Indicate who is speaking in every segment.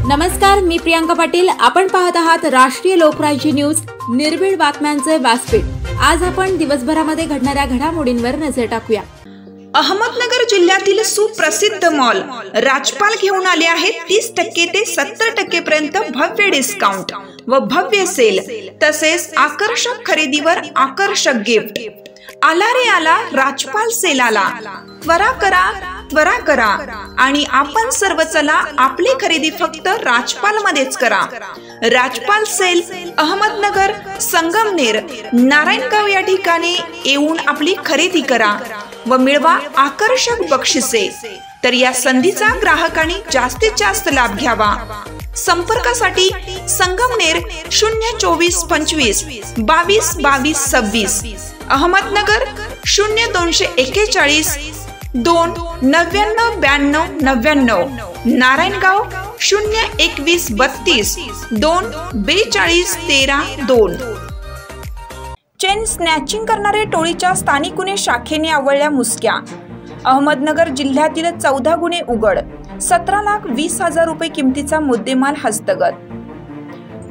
Speaker 1: नमस्कार, मी प्रियांका पाटील। आपण पाहत आहात राष्ट्रीय लोकराज्य न्यूज, निर्भीड बातम्यांचे व्यासपीठ। आज आपण दिवसभरामध्ये घडणाऱ्या घडामोडींवर नजर टाकूया।
Speaker 2: अहमदनगर जिल्ह्यातील सुप्रसिद्ध मॉल राजपाल घेऊन आले आहेत 30% ते 70% पर्यंत भव्य डिस्काउंट व भव्य सेल, तसेच आकर्षक खरेदीवर आकर्षक गिफ्ट। आला रे आला राजपाल सेल आला। त्वरा करा आणि आपण सर्व चला आपली खरेदी फक्त राजपाल मध्येच करा। राजपाल सेल अहमदनगर, संगमनेर, नारायणगाव या ठिकाणी येऊन आपली खरेदी करा व मिळवा आकर्षक बक्षिसे। तर या संधीचा ग्राहकांनी जास्तीत जास्त लाभ घ्यावा। संपर्कासाठी संगमनेर 02425 22 22 26, अहमदनगर 0241 2 99 92 99, नारायणगाव 021 32 2 42 13 2। चेन स्नॅचिंग करणारे टोळीच्या स्थानिक गुन्हे शाखेने आवळल्या मुसक्या। अहमदनगर जिल्ह्यातील 14 गुन्हे उघड, 17,20,000 रुपये किमतीचा मुद्देमाल हस्तगत।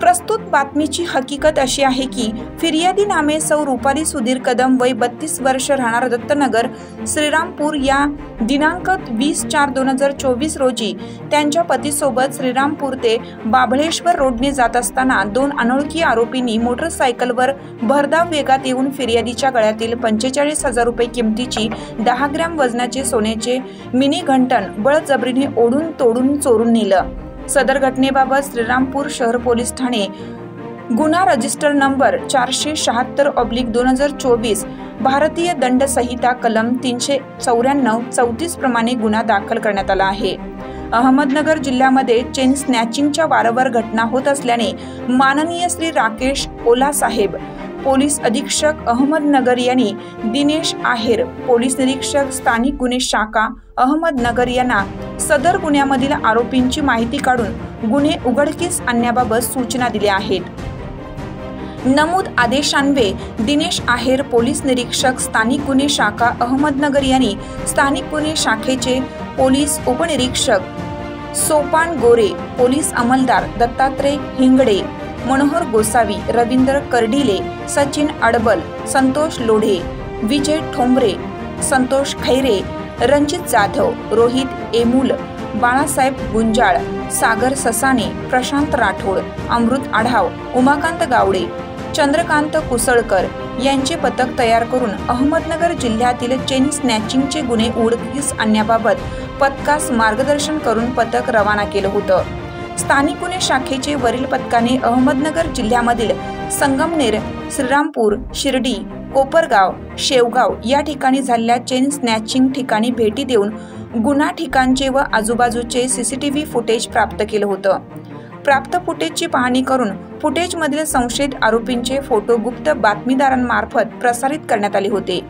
Speaker 2: प्रस्तुत बातमीची हकीकत अशी आहे की फिर्यादी नामे सौ रुपाली सुधीर कदम, वय 32 वर्ष, राहणार दत्तनगर, श्रीरामपूर या दिनांक 20/4/2024 रोजी त्यांच्या पतीसोबत श्रीरामपूर ते बाभळेश्वर रोडने जात असताना 2 अनोळखी आरोपींनी मोटरसायकलवर भरधाव वेगात येऊन फिर्यादीच्या गळ्यातील 45,000 रुपये किमतीची 10 ग्रॅम वजनाचे सोन्याचे मिनी घंटन बळजबरीने ओढून तोडून चोरून नेलं। सदर घटनेबाबत श्रीरामपूर शहर पोलीस ठाणे गुन्हा रजिस्टर नंबर 476/2024 भारतीय दंड संहिता कलम 394 34 प्रमाणे गुन्हा दाखल करण्यात आला आहे। अहमदनगर जिल्ह्यामध्ये चेन स्नॅचिंगच्या वारंवार घटना होत असल्याने माननीय श्री राकेश ओला साहेब, पोलीस अधीक्षक अहमदनगर यांनी दिनेश आहेर, पोलीस निरीक्षक स्थानिक गुन्हे शाखा अहमदनगर यांना सदर गुन्ह्यामधील आरोपींची माहिती काढून गुन्हे उघडकीस आणण्याबाबत सूचना दिल्या आहेत। नमूद आदेशान्वये दिनेश आहेर, पोलीस निरीक्षक स्थानिक गुन्हे शाखा अहमदनगर यांनी स्थानिक गुन्हे शाखेचे पोलीस उपनिरीक्षक सोपान गोरे, पोलीस अंमलदार दत्तात्रय हिंगडे, मनोहर गोसावी, रवींद्र कर्डिले, सचिन अडबल, संतोष लोढे, विजय ठोंबरे, संतोष खैरे, रणजित जाधव, रोहित एमुल, बाळासाहेब गुंजाळ, सागर ससाने, प्रशांत राठोड, अमृत आढाव, उमाकांत गावडे, चंद्रकांत कुसळकर यांचे पथक तयार करून अहमदनगर जिल्ह्यातील चेन स्नॅचिंगचे गुन्हे उघडकीस आणण्याबाबत पथकास मार्गदर्शन करून पथक रवाना केलं होतं। स्थानिक गुन्हे शाखेचे वरील पथकाने अहमदनगर जिल्ह्यामधील संगमनेर, श्रीरामपूर, शिर्डी, कोपरगाव, शेवगाव या ठिकाणी झालेल्या चेन स्नॅचिंग ठिकाणी भेटी देऊन गुन्हा ठिकाणचे व आजूबाजूचे CCTV फुटेज प्राप्त केलं होतं। प्राप्त फुटेजची पाहणी करून फुटेजमधील संशयित आरोपींचे फोटो गुप्त बातमीदारांमार्फत प्रसारित करण्यात आले होते।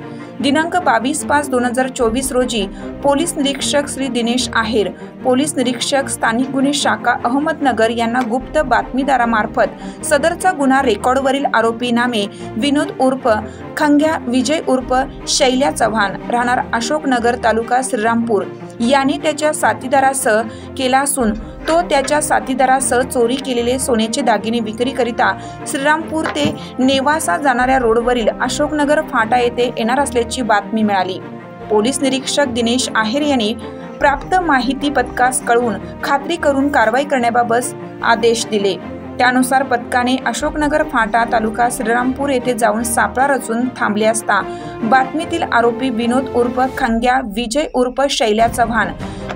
Speaker 2: दिनांक 22/5/2024 रोजी पोलीस निरीक्षक श्री दिनेश आहेर, पोलीस निरीक्षक स्थानिक गुन्हे शाखा अहमदनगर यांना गुप्त बातमीदारामार्फत सदरचा गुन्हा रेकॉर्डवरील आरोपी नामे विनोद उर्फ खंग्या, विजय उर्फ शैल्या चव्हाण, राहणार अशोकनगर, तालुका श्रीरामपूर याने त्याच्या साथीदारासह केला असून तो त्याच्या साथीदारासह चोरी केलेले सोन्याचे दागिने विक्रीकरिता श्रीरामपूर ते नेवासा जाणाऱ्या रोडवरील अशोकनगर फाटा येथे येणार असल्याची बातमी मिळाली। पोलीस निरीक्षक दिनेश आहेर यांनी प्राप्त माहिती पथकास कळवून खात्री करून कारवाई करण्याबाबत आदेश दिले। त्यानुसार पथकाने अशोकनगर फाटा, तालुका श्रीरामपूर येथे जाऊन सापळा रचून थांबले असता बातमीतील आरोपी विनोद उर्फ खंग्या, विजय उर्फ शैल्या चव्हाण,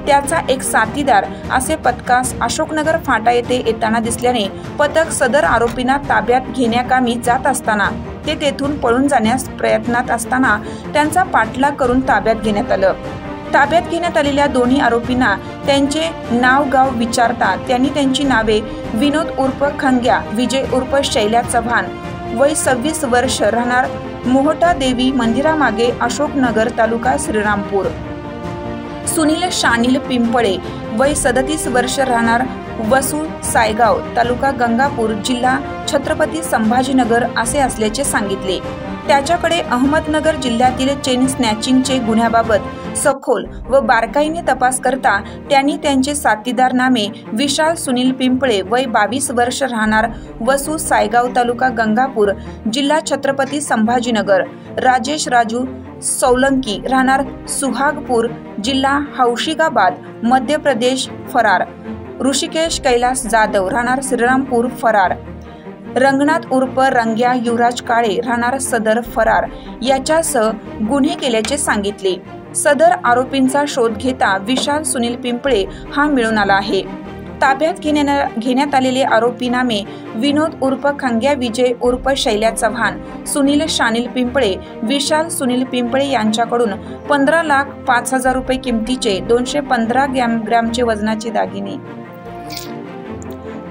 Speaker 2: त्याचा एक साथीदार असे पथकास अशोकनगर फाटा येथे येताना दिसल्याने पथक सदर आरोपींना ताब्यात घेण्याकामी जात असताना ते तेथून पळून जाण्यास प्रयत्नात असताना त्यांचा पाठलाग करून ताब्यात घेण्यात आलं। ताब्यात घेण्यात आलेल्या दोन्ही आरोपींना त्यांचे नाव गाव विचारता त्यांनी त्यांची नावे विनोद उर्फ खंग्या, विजय उर्फ शैल्या चव्हाण, वय 26 वर्ष, राहणार मोहटा देवी मंदिरामागे, अशोकनगर, तालुका श्रीरामपूर, सुनील शानील पिंपळे, वय 37 वर्ष, राहणार वसू सायगाव, तालुका गंगापूर, जिल्हा छत्रपती संभाजीनगर असे असल्याचे सांगितले। त्याच्याकडे अहमदनगर जिल्ह्यातील चेन स्नॅचिंगचे गुन्ह्याबाबत सखोल व बारकाईने तपास करता त्यांनी त्यांचे साथीदार नामे विशाल सुनील पिंपळे वय 22 वर्ष राहणार वसू सायगाव तालुका गंगापूर जिल्हा छत्रपती संभाजीनगर, राजेश राजू सोलंकी राहणार सुहागपूर जिल्हा हौशिगाबाद मध्य प्रदेश फरार, ऋषिकेश कैलास जाधव राहणार श्रीरामपूर फरार, रंगनाथ उर्फ रंग्या युवराज काळे राहणार सदर फरार याच्यासह गुन्हे केल्याचे सांगितले। सदर आरोपींचा शोध घेता विशाल सुनील पिंपळे हा मिळून आला आहे। ताब्यात घेण्यात आलेले आरोपी नामे विनोद उर्फ खंग्या विजय उर्फ शैल्या चव्हाण, सुनील शानील पिंपळे, विशाल सुनील पिंपळे यांच्याकडून 15,05,000 रुपये किमतीचे 215 ग्रॅमचे वजनाचे दागिने।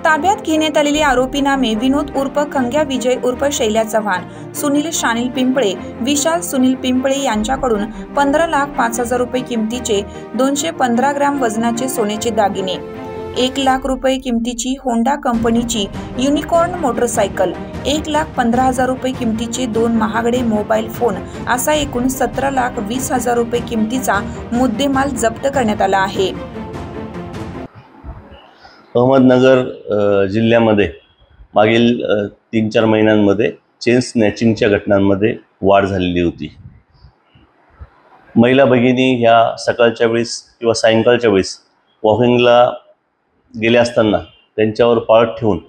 Speaker 2: ताब्यात घेण्यात आलेले आरोपी नामे विनोद उर्फ खंग्या विजय उर्फ शैल्या चव्हाण, सुनील शानील पिंपळे, विशाल सुनील पिंपळे यांच्याकडून 15,05,000 रुपये किमतीचे 215 ग्रॅम वजनाचे सोन्याचे दागिने, 1,00,000 रुपये किमतीची होंडा कंपनीची युनिकॉर्न मोटरसायकल, 1,15,000 रुपये किमतीचे 2 महागडे मोबाईल फोन असा एकूण 17,20,000 रुपये किमतीचा मुद्देमाल जप्त करण्यात आला आहे।
Speaker 3: अहमदनगर जिल्ह्यामध्ये मागील 3-4 महिन्यांमध्ये चेन स्नॅचिंगच्या घटनांमध्ये वाढ झालेली होती। महिला भगिनी ह्या सकाळच्या वेळेस किंवा सायंकाळच्या वेळेस वॉकिंगला गेले असताना त्यांच्यावर पाळत ठेवून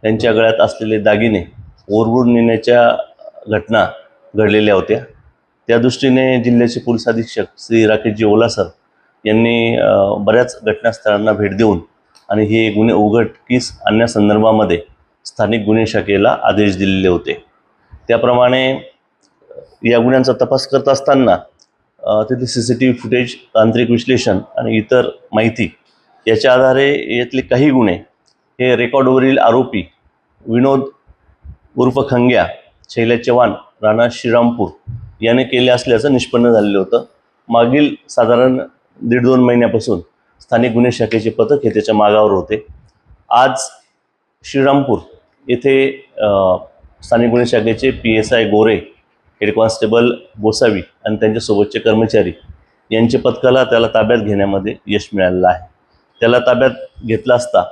Speaker 3: त्यांच्या गळ्यात असलेले दागिने ओरबून नेण्याच्या घटना घडलेल्या होत्या। त्या दृष्टीने जिल्ह्याचे पोलीस अधीक्षक श्री राकेशजी ओला सर यांनी बऱ्याच घटनास्थळांना भेट देऊन आणि हे गुन्हे उघडकीस आणण्यासंदर्भामध्ये स्थानिक गुन्हे शाखेला आदेश दिलेले होते। त्याप्रमाणे या गुन्ह्यांचा तपास करत असताना तिथे CCTV फुटेज, तांत्रिक विश्लेषण आणि इतर माहिती याच्या आधारे यातले काही गुन्हे हे रेकॉर्डवरील आरोपी विनोद उर्फ खंग्या शैल्या चव्हाण राणा श्रीरामपूर याने केले असल्याचं निष्पन्न झालेलं होतं। मागील साधारण 1.5-2 महिन्यापासून स्थानिक गुन्हे शाखेचे पथक हे त्याच्या मागावर होते। आज श्रीरामपूर येथे स्थानिक गुन्हे शाखेचे PSI गोरे, हेड कॉन्स्टेबल गोसावी आणि त्यांच्यासोबतचे कर्मचारी यांच्या पथकाला त्याला ताब्यात घेण्यामध्ये यश मिळालेलं आहे। त्याला ताब्यात घेतला असता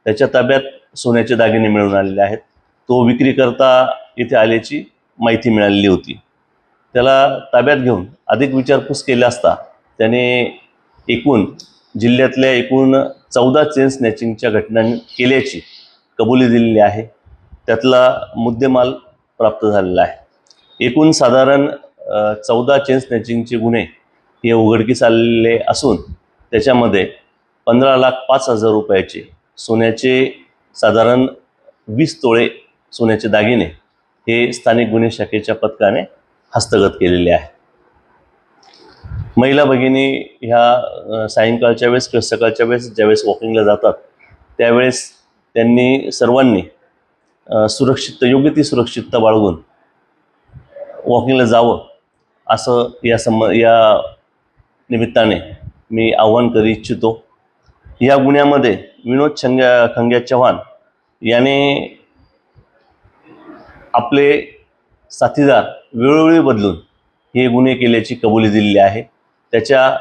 Speaker 3: त्याच्या ताब्यात सोन्याचे दागिने मिळून आलेले आहेत। तो विक्री करता इथे आल्याची माहिती मिळालेली होती। त्याला ताब्यात घेऊन अधिक विचारपूस केली असता त्याने जिल्ह्यातल्या एकूण 14 चेन स्नॅचिंगच्या घटना केल्याची कबुली दिलेली आहे। त्यातला मुद्देमाल प्राप्त झालेला आहे। एकूण साधारण 14 चेन स्नॅचिंगचे गुन्हे हे उघडकीस आलेले असून त्याच्यामध्ये 15,05,000 रुपयाचे सोन्याचे साधारण 20 तोळे सोन्याचे दागिने हे स्थानिक गुन्हे शाखेच्या पथकाने हस्तगत केलेले आहे। महिला भगिनी ह्या सायंकाळच्या वेळेस किंवा सकाळच्या वेळेस ज्यावेळेस वॉकिंगला जातात त्यावेळेस त्यांनी सर्वांनी योग्य ती सुरक्षितता बाळगून वॉकिंगला जावं असं या निमित्ताने मी आवाहन करू इच्छितो। या गुन्ह्यामध्ये विनोद खंग्या चव्हाण याने आपले साथीदार वेळोवेळी बदलून हे गुन्हे केल्याची कबुली दिलेली आहे। त्याच्या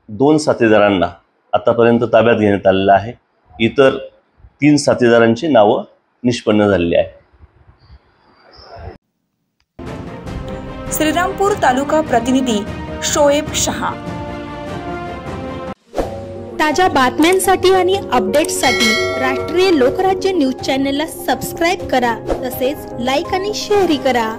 Speaker 3: 2 साथीदारांना आतापर्यंत ताब्यात घेण्यात आलेलं आहे। इतर 3 साथीदारांची नावं निष्पन्न झालेली आहे।
Speaker 2: श्रीरामपूर तालुका प्रतिनिधी शोएब शहा।
Speaker 4: ताज्या बातम्यांसाठी आणि अपडेट्ससाठी राष्ट्रीय लोकराज्य न्यूज चॅनलला सबस्क्राईब करा, तसेच लाईक आणि शेअरही करा।